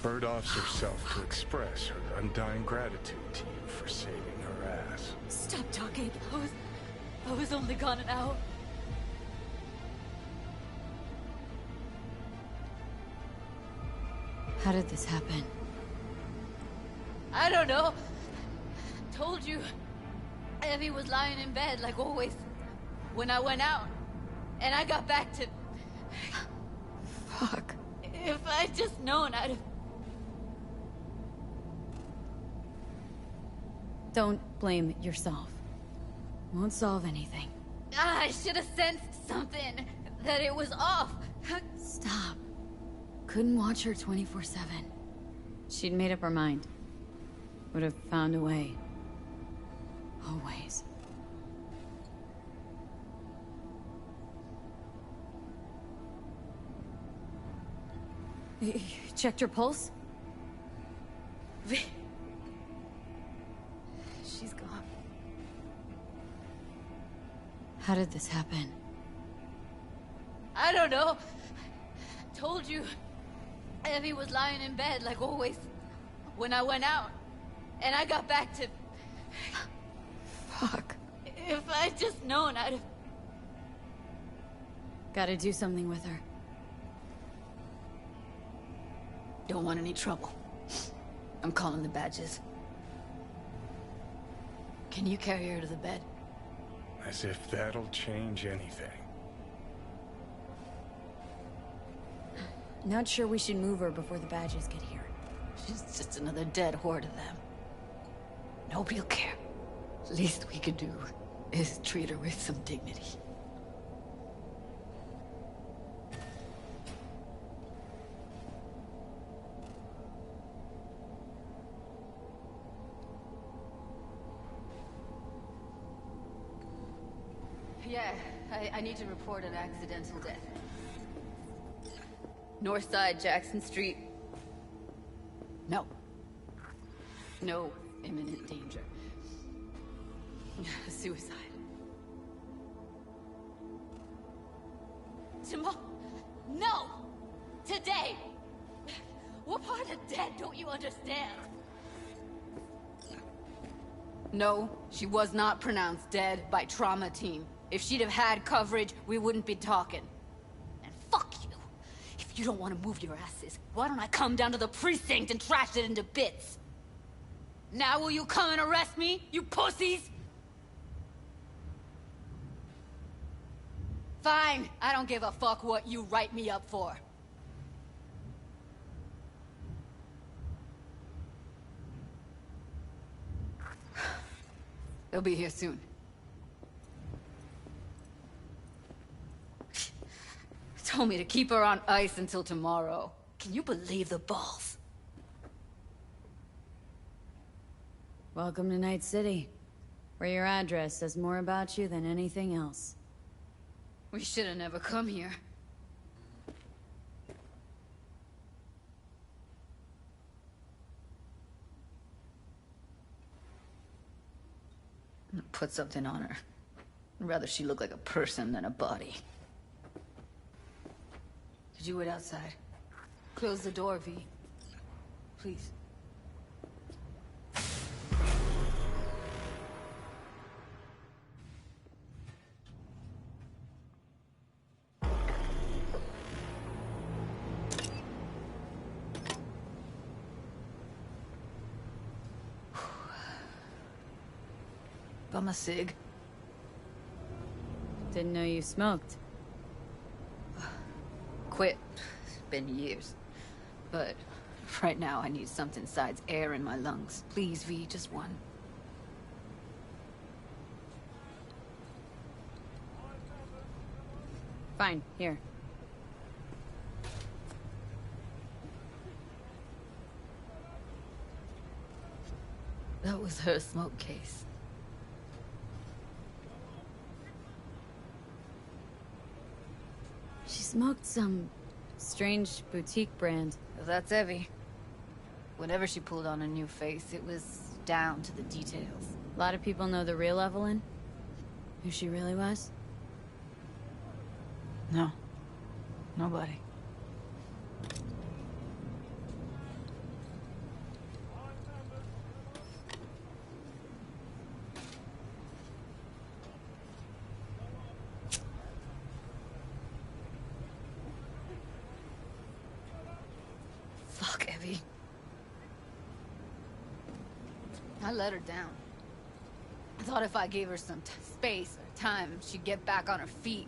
Bird offs herself to express her undying gratitude to you for saving her ass. Stop talking. I was only gone an hour. How did this happen? I don't know. Told you. Evie was lying in bed like always when I went out. And I got back to... Fuck. If I'd just known, I'd have... Don't blame yourself. Won't solve anything. I should have sensed something. That it was off. Stop. Couldn't watch her 24/7. She'd made up her mind. Would have found a way. Always. You checked your pulse? She's gone. How did this happen? I don't know. Told you. Evie was lying in bed like always when I went out. And I got back to... Fuck. If I'd just known, I'd have... Gotta do something with her. Don't want any trouble. I'm calling the badges. Can you carry her to the bed? As if that'll change anything. Not sure we should move her before the badges get here. She's just another dead whore to them. Nobody'll care. Least we could do is treat her with some dignity. Yeah, I need to report an accidental death. North side, Jackson Street. No. No imminent danger. Suicide. Tomorrow? No! Today! What part of dead don't you understand? No, she was not pronounced dead by trauma team. If she'd have had coverage, we wouldn't be talking. And fuck you. If you don't want to move your asses, why don't I come down to the precinct and trash it into bits? Now will you come and arrest me, you pussies? Fine, I don't give a fuck what you write me up for. They'll be here soon. Told me to keep her on ice until tomorrow. Can you believe the balls? Welcome to Night City, where your address says more about you than anything else. We should have never come here. I'm gonna put something on her. I'd rather she look like a person than a body. Could you wait outside? Close the door, V. Please. Bum a cig. Didn't know you smoked. Quit. It's been years. But right now I need something besides air in my lungs. Please, V, just one. Fine, here. That was her smoke case. She smoked some strange boutique brand. That's Evie. Whenever she pulled on a new face, it was down to the details. A lot of people know the real Evelyn? Who she really was? No. Nobody. let her down. I thought if I gave her some space or time, she'd get back on her feet.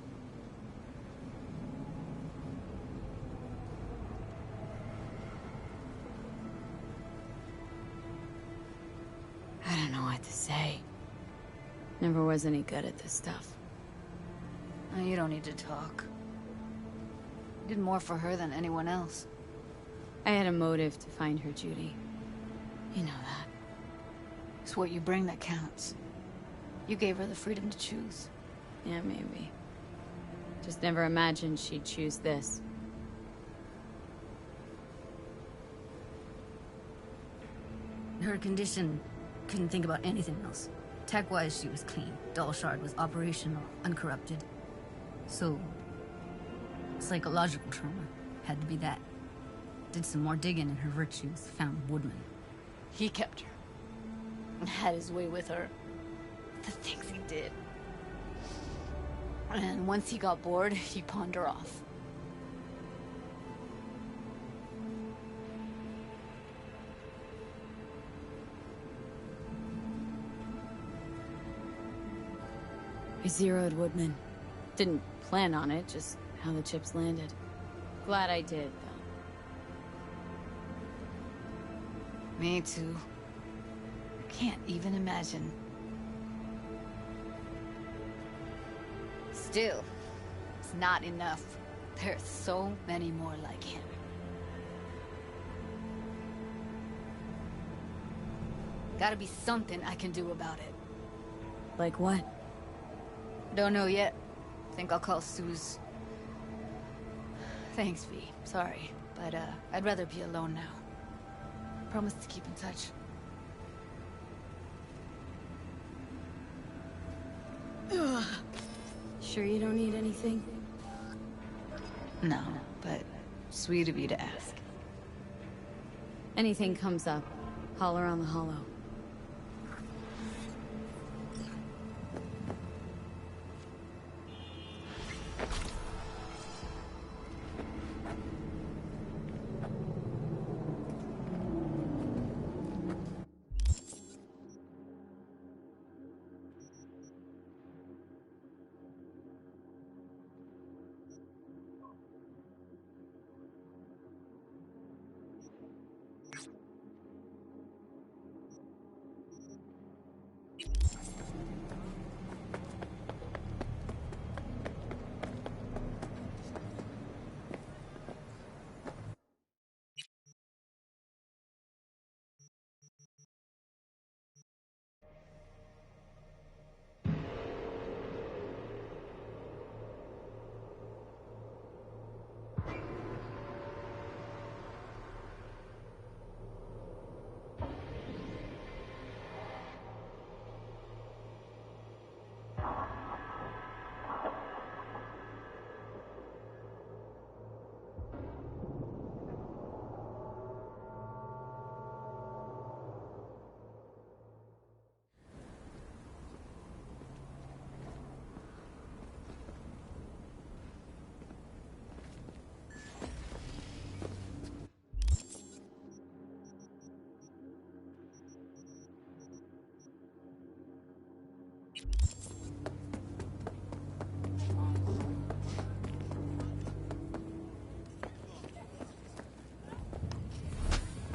I don't know what to say. Never was any good at this stuff. Oh, you don't need to talk. You did more for her than anyone else. I had a motive to find her, Judy. You know that. It's what you bring that counts. You gave her the freedom to choose. Yeah, maybe. Just never imagined she'd choose this. Her condition, couldn't think about anything else. Tech-wise, she was clean. Doll Shard was operational, uncorrupted. So, psychological trauma had to be that. Did some more digging in her virtues, found Woodman. He kept her. And had his way with her. The things he did. And once he got bored, he pawned her off. I zeroed Woodman. Didn't plan on it, just how the chips landed. Glad I did, though. Me too. I can't even imagine. Still, it's not enough. There's so many more like him. Gotta be something I can do about it. Like what? Don't know yet. Think I'll call Suze. Thanks, V. Sorry, but I'd rather be alone now. Promise to keep in touch. Sure you don't need anything? No, but sweet of you to ask. Anything comes up, holler on the hollow.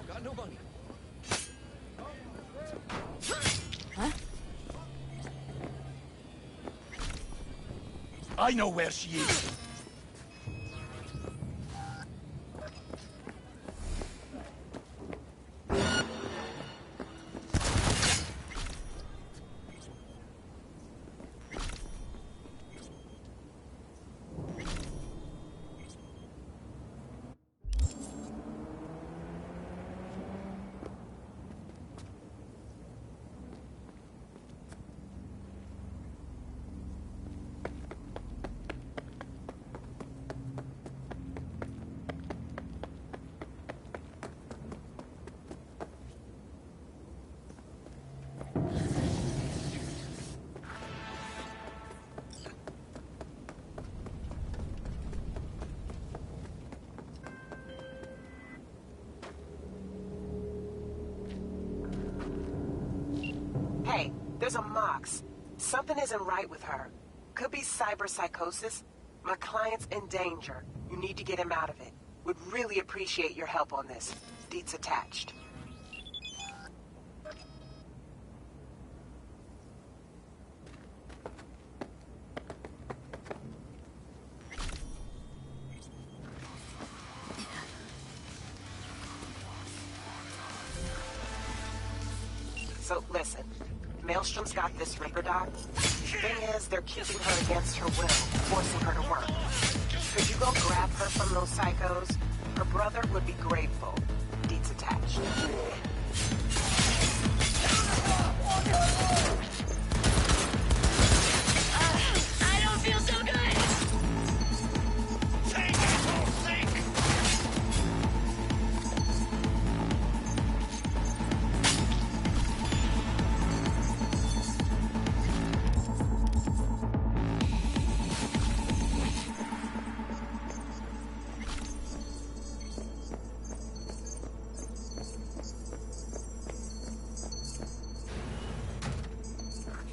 Got no money. Huh? I know where she is. There's a mox. Something isn't right with her. Could be cyberpsychosis. My client's in danger. You need to get him out of it. Would really appreciate your help on this. Deets attached. So listen, Maelstrom's got this Reaper doc. Thing is, they're keeping her against her will, forcing her to work. Could you go grab her from those psychos? Her brother would be grateful. Deets attached. I don't feel so good!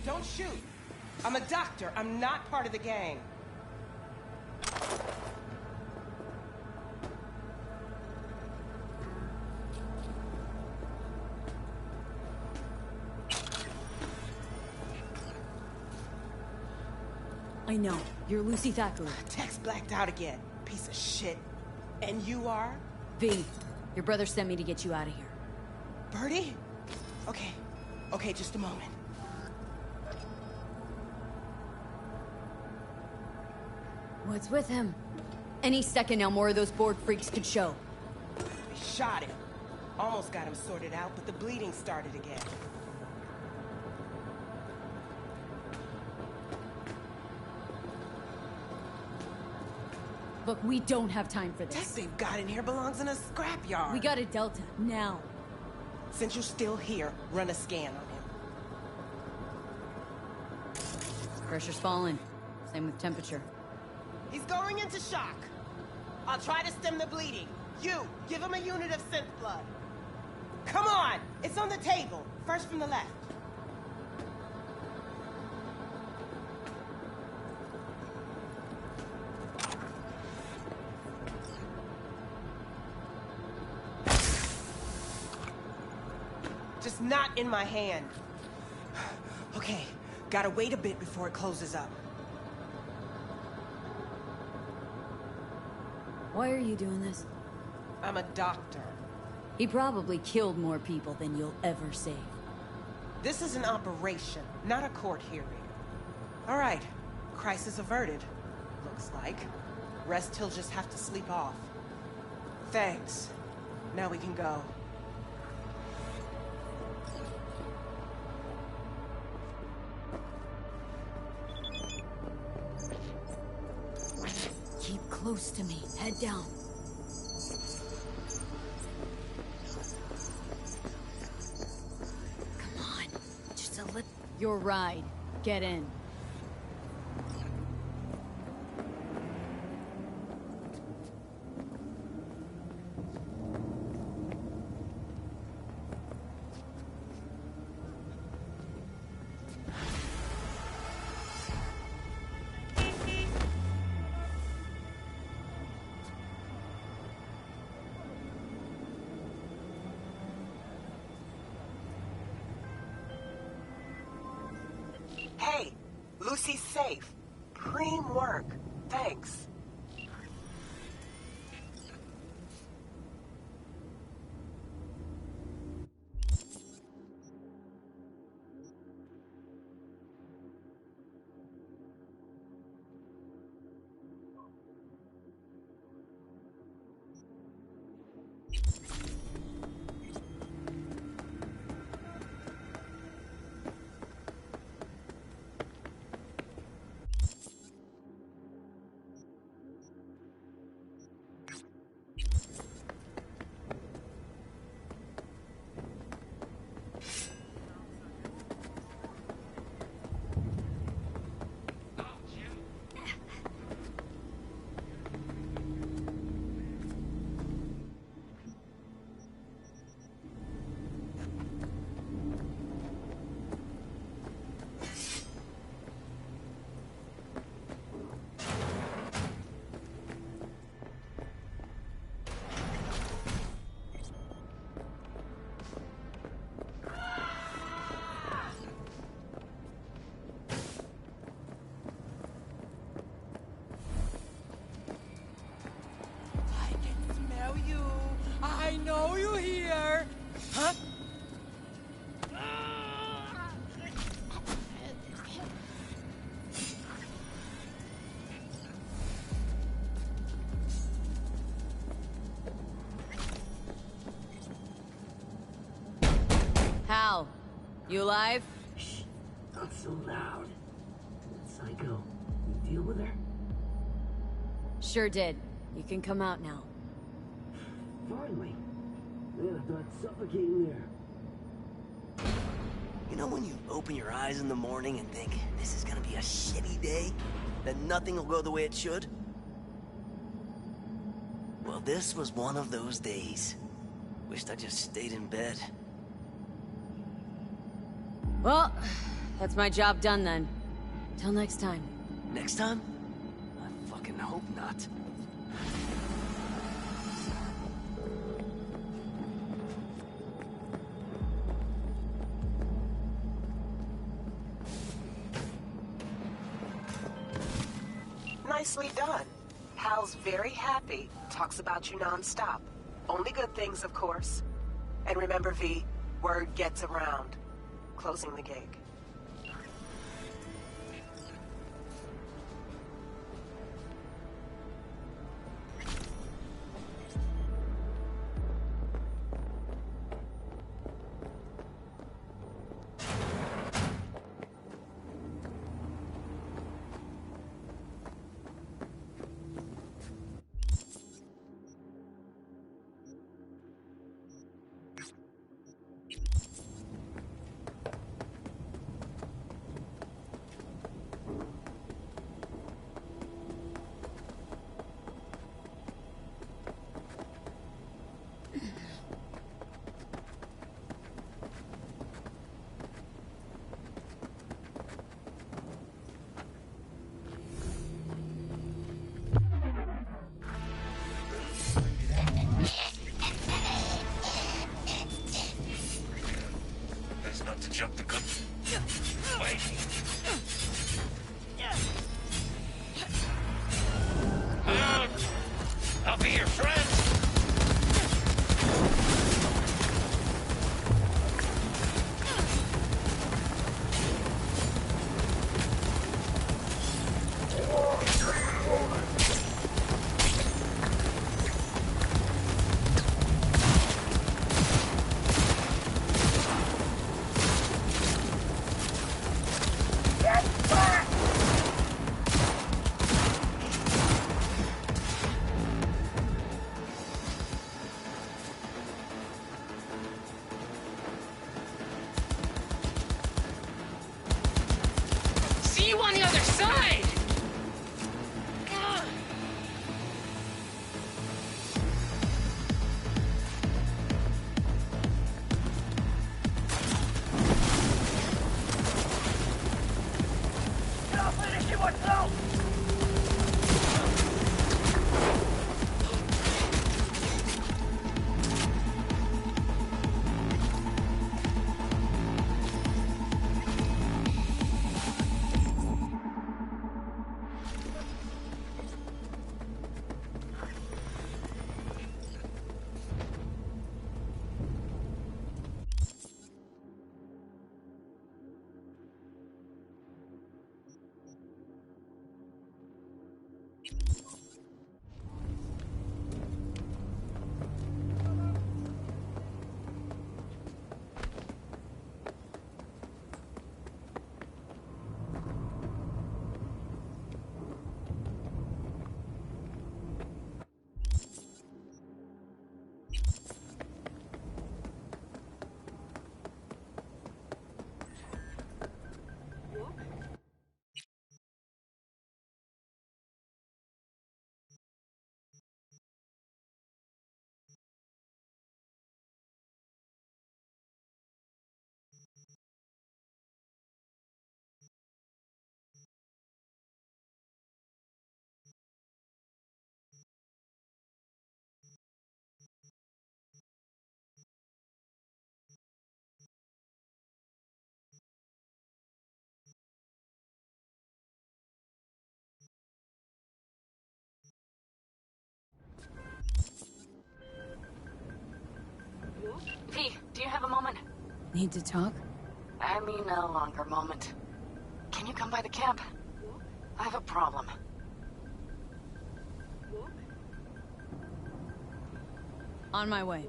Don't shoot. I'm a doctor. I'm not part of the gang. I know. You're Lucy Thackeray. Text blacked out again. Piece of shit. And you are? V, your brother sent me to get you out of here. Birdie? Okay. Okay, just a moment. What's with him? Any second now, more of those bored freaks could show. We shot him. Almost got him sorted out, but the bleeding started again. Look, we don't have time for Tech this. they've got in here belongs in a scrapyard. We got a Delta, now. Since you're still here, run a scan on him. Pressure's falling. Same with temperature. He's going into shock. I'll try to stem the bleeding. You, give him a unit of synth blood. Come on! It's on the table. First from the left. Just not in my hand. Okay, gotta wait a bit before it closes up. Why are you doing this? I'm a doctor. He probably killed more people than you'll ever save. This is an operation, not a court hearing. All right, crisis averted. Looks like. Rest he'll just have to sleep off. Thanks. Now we can go. Keep close to me. Head down. Come on. Just a little... Your ride. Get in. Hey, Lucy's safe. Preem work. Thanks. You alive? Shh, not so loud. That psycho, you deal with her? Sure did. You can come out now. Finally. Man, I thought suffocating there. You know when you open your eyes in the morning and think, this is gonna be a shitty day? That nothing will go the way it should? Well, this was one of those days. Wished I just stayed in bed. Well, that's my job done then. Till next time. Next time? I fucking hope not. Nicely done. Hal's very happy. Talks about you non-stop. Only good things, of course. And remember, V, word gets around. Closing the gig. Best not to jump the gun. Wait. I'll be your friend. See you on the other side! V, do you have a moment? Need to talk? I mean a longer moment. Can you come by the camp? I have a problem. On my way.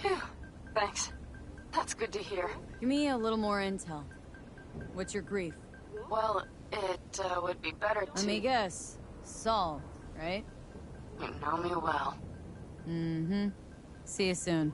Phew, thanks. That's good to hear. Give me a little more intel. What's your grief? Well, it would be better to... Let me guess. Saul, right? You know me well. Mm-hmm. See you soon.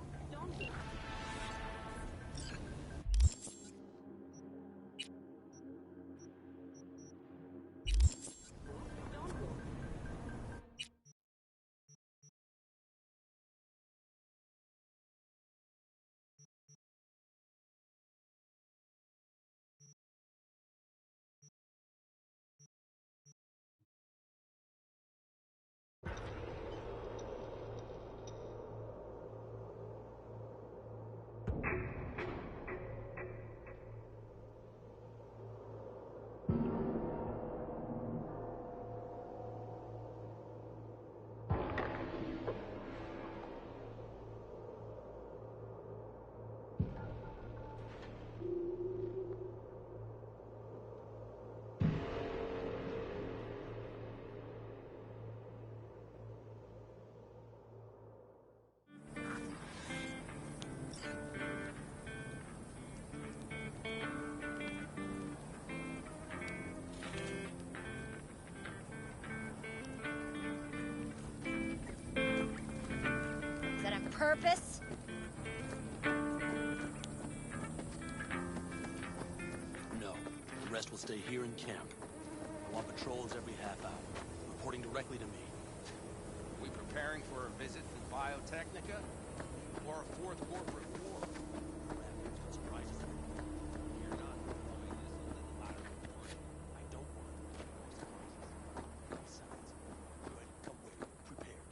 Is that on purpose? No. The rest will stay here in camp. I want patrols every half hour, reporting directly to me. We preparing for a visit from Biotechnica? Or a fourth corporate war? What surprises them? You're not blowing this a little out of proportion. I don't want surprises. Besides, good, come with me. Prepared.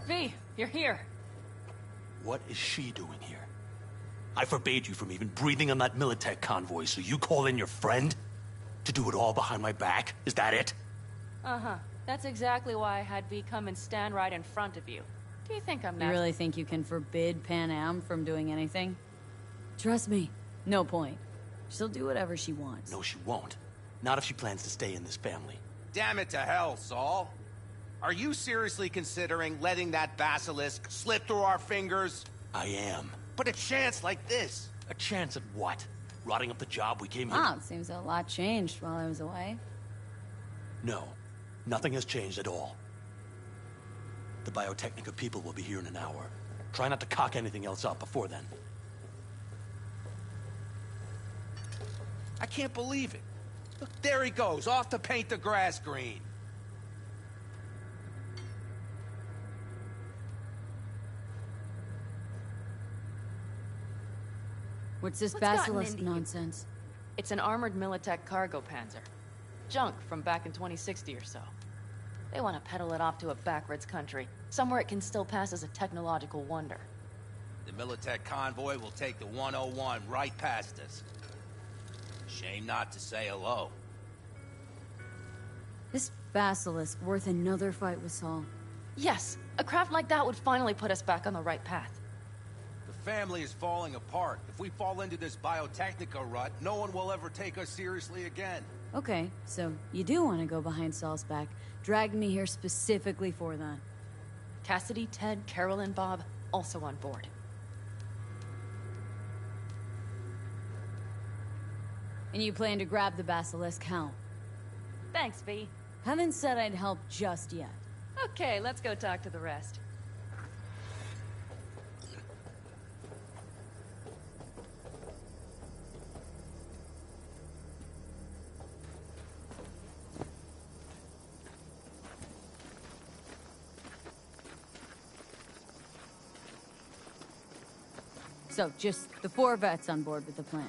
V, you're here. What is she doing here? I forbade you from even breathing on that Militech convoy, so you call in your friend? To do it all behind my back? Is that it? Uh-huh. That's exactly why I had V come and stand right in front of you. Do you think I'm You not... really think you can forbid Pan Am from doing anything? Trust me, no point. She'll do whatever she wants. No, she won't. Not if she plans to stay in this family. Damn it to hell, Saul. Are you seriously considering letting that basilisk slip through our fingers? I am. But a chance like this. A chance at what? Rotting up the job we came here... Wow, it seems a lot changed while I was away. No. Nothing has changed at all. The Biotechnica people will be here in an hour. Try not to cock anything else up before then. I can't believe it. Look, there he goes, off to paint the grass green. What's this What's gotten basilisk into you? nonsense? It's an armored Militech cargo panzer. Junk from back in 2060 or so. They want to peddle it off to a backwards country, somewhere it can still pass as a technological wonder. The Militech convoy will take the 101 right past us. Shame not to say hello. This basilisk worth another fight with Saul. Yes, a craft like that would finally put us back on the right path. The family is falling apart. If we fall into this Biotechnica rut, no one will ever take us seriously again. Okay, so you do want to go behind Saul's back, drag me here specifically for that. Cassidy, Ted, Carol, and Bob also on board. And you plan to grab the basilisk how? Thanks, V. Haven't said I'd help just yet. Okay, let's go talk to the rest. So, just the 4 vets on board with the plan.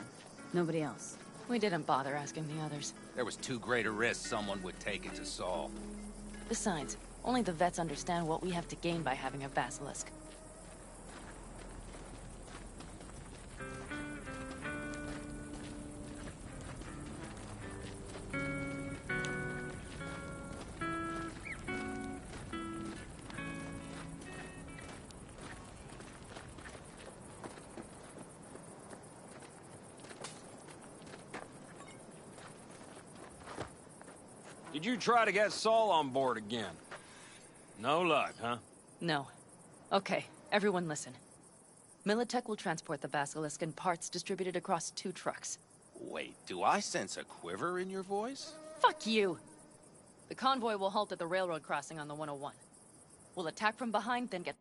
Nobody else. We didn't bother asking the others. There was too great a risk someone would take it to Saul. Besides, only the vets understand what we have to gain by having a basilisk. Did you try to get Saul on board again? No luck, huh? No. Okay, everyone listen. Militech will transport the basilisk in parts distributed across 2 trucks. Wait, do I sense a quiver in your voice? Fuck you! The convoy will halt at the railroad crossing on the 101. We'll attack from behind, then get...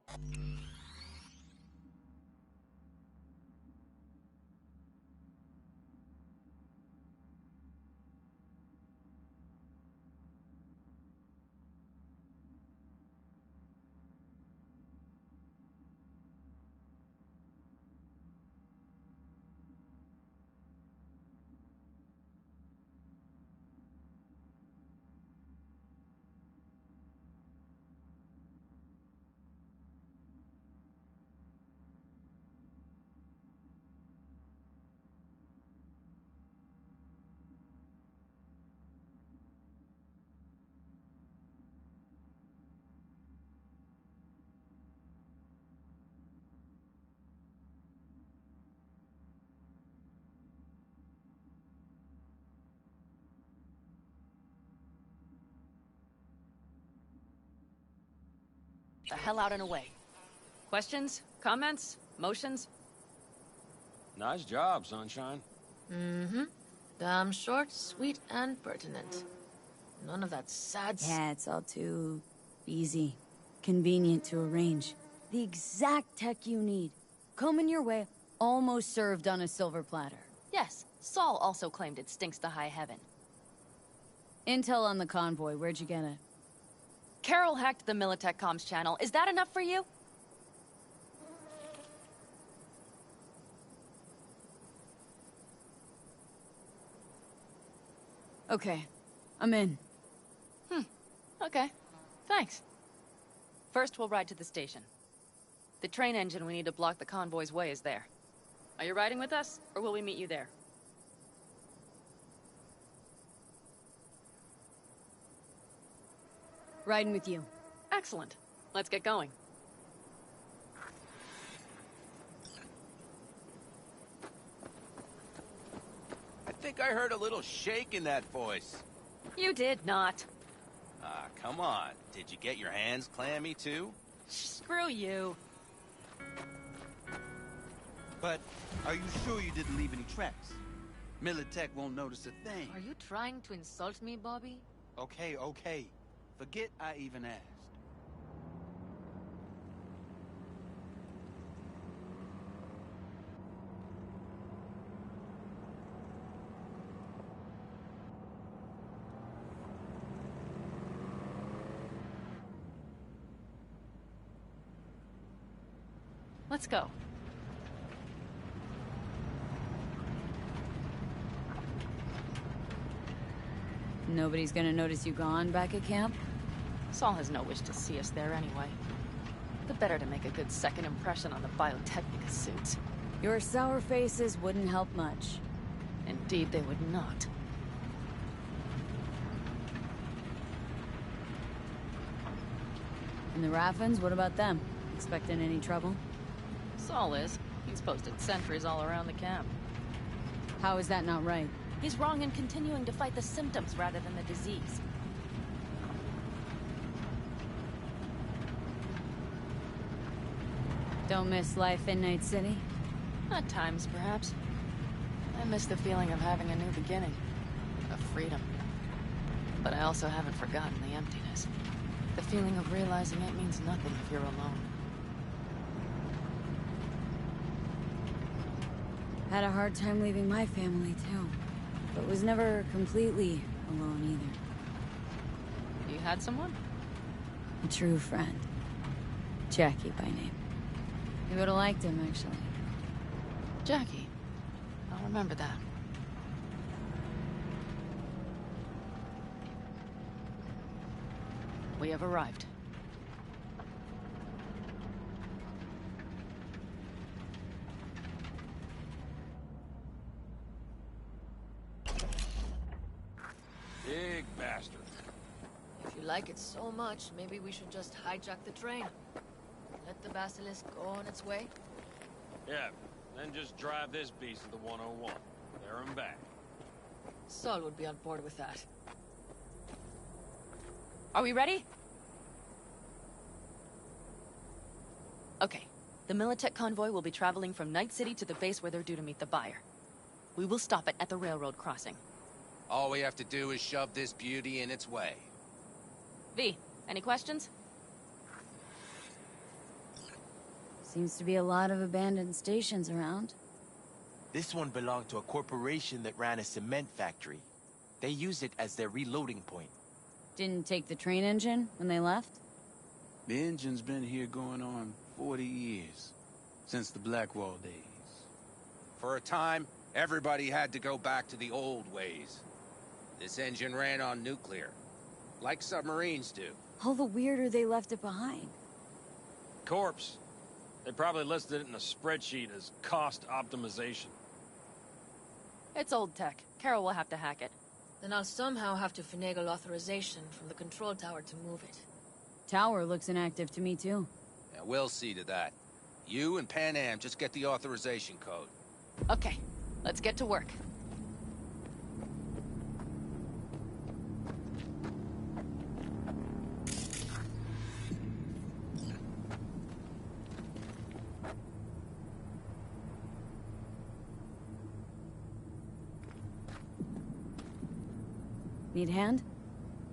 the hell out and away. Questions? Comments? Motions? Nice job, Sunshine. Mm-hmm. Damn short, sweet, and pertinent. None of that sad Yeah, it's all too... easy. Convenient to arrange. The exact tech you need. Coming your way, almost served on a silver platter. Yes, Saul also claimed it stinks to high heaven. Intel on the convoy, where'd you get it? Carol hacked the Militech comms channel. Is that enough for you? Okay, I'm in. Okay. Thanks. First, we'll ride to the station. The train engine we need to block the convoy's way is there. Are you riding with us, or will we meet you there? Riding with you. Excellent. Let's get going. I think I heard a little shake in that voice. You did not. Ah, come on. Did you get your hands clammy, too? Screw you. But are you sure you didn't leave any tracks? Militech won't notice a thing. Are you trying to insult me, Bobby? Okay, okay. Forget I even asked. Let's go. Nobody's gonna notice you gone back at camp? Saul has no wish to see us there anyway. The better to make a good second impression on the Biotechnica suits. Your sour faces wouldn't help much. Indeed, they would not. And the Raffens, what about them? Expecting any trouble? Saul is. He's posted sentries all around the camp. How is that not right? He's wrong in continuing to fight the symptoms rather than the disease. Don't miss life in Night City? At times, perhaps. I miss the feeling of having a new beginning. Of freedom. But I also haven't forgotten the emptiness. The feeling of realizing it means nothing if you're alone. Had a hard time leaving my family, too. But was never completely alone, either. You had someone? A true friend. Jackie by name. You would've liked him, actually. Jackie. I'll remember that. We have arrived. Big bastard. If you like it so much, maybe we should just hijack the train. Let the Basilisk go on its way. Yeah, then just drive this beast to the 101. There and back. Saul would be on board with that. Are we ready? Okay. The Militech convoy will be traveling from Night City to the base where they're due to meet the buyer. We will stop it at the railroad crossing. All we have to do is shove this beauty in its way. V, any questions? Seems to be a lot of abandoned stations around. This one belonged to a corporation that ran a cement factory. They used it as their reloading point. Didn't take the train engine when they left? The engine's been here going on 40 years. Since the Blackwall days. For a time, everybody had to go back to the old ways. This engine ran on nuclear, like submarines do. All the weirder they left it behind. Corpse. They probably listed it in a spreadsheet as cost optimization. It's old tech. Carol will have to hack it. Then I'll somehow have to finagle authorization from the control tower to move it. Tower looks inactive to me, too. Yeah, we'll see to that. You and Pan Am just get the authorization code. Okay, let's get to work. Need a hand?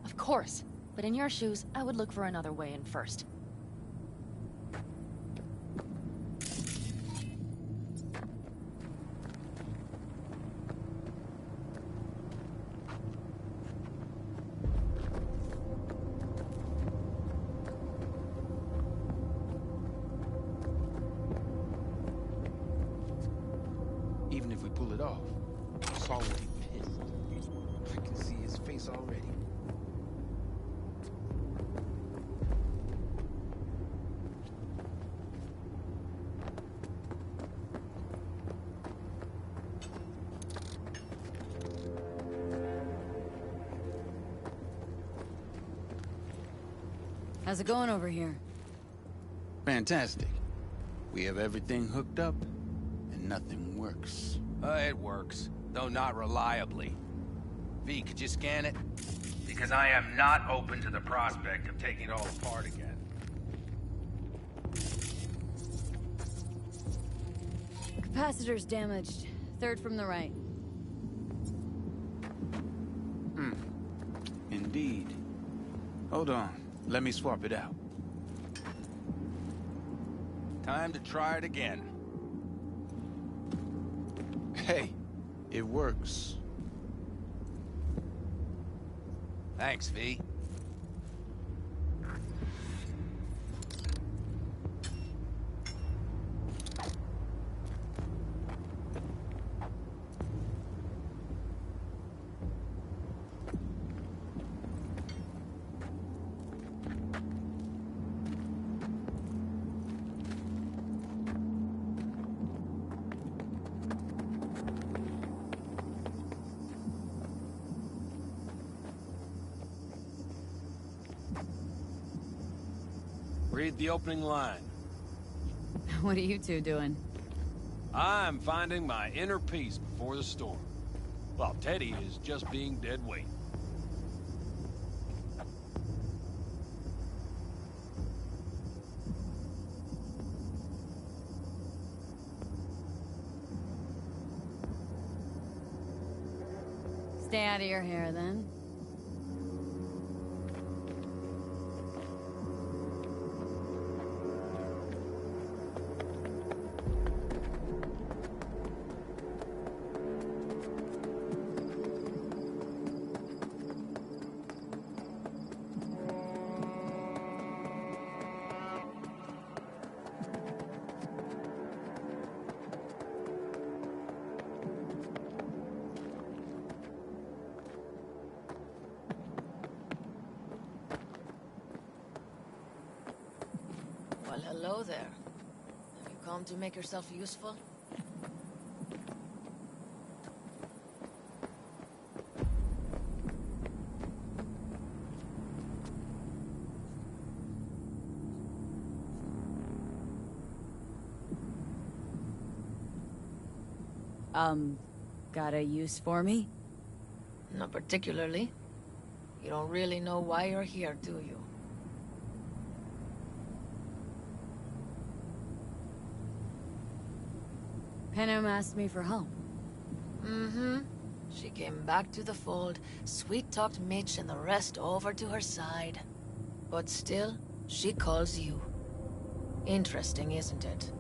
Of course. But in your shoes, I would look for another way in first. Even if we pull it off, Saul will be pissed. I can see his face already. How's it going over here? Fantastic. We have everything hooked up, and nothing works. It works, though not reliably. V, could you scan it? Because I am not open to the prospect of taking it all apart again. Capacitor's damaged. Third from the right. Indeed. Hold on. Let me swap it out. Time to try it again. Hey, it works. Thanks, V. Read the opening line. What are you two doing? I'm finding my inner peace before the storm. While Teddy is just being dead weight. Stay out of your hair, then. Hello there. Have you come to make yourself useful? Got a use for me? Not particularly. You don't really know why you're here, do you? Panem asked me for help. Mm-hmm. She came back to the fold, sweet-talked Mitch and the rest over to her side. But still, she calls you. Interesting, isn't it?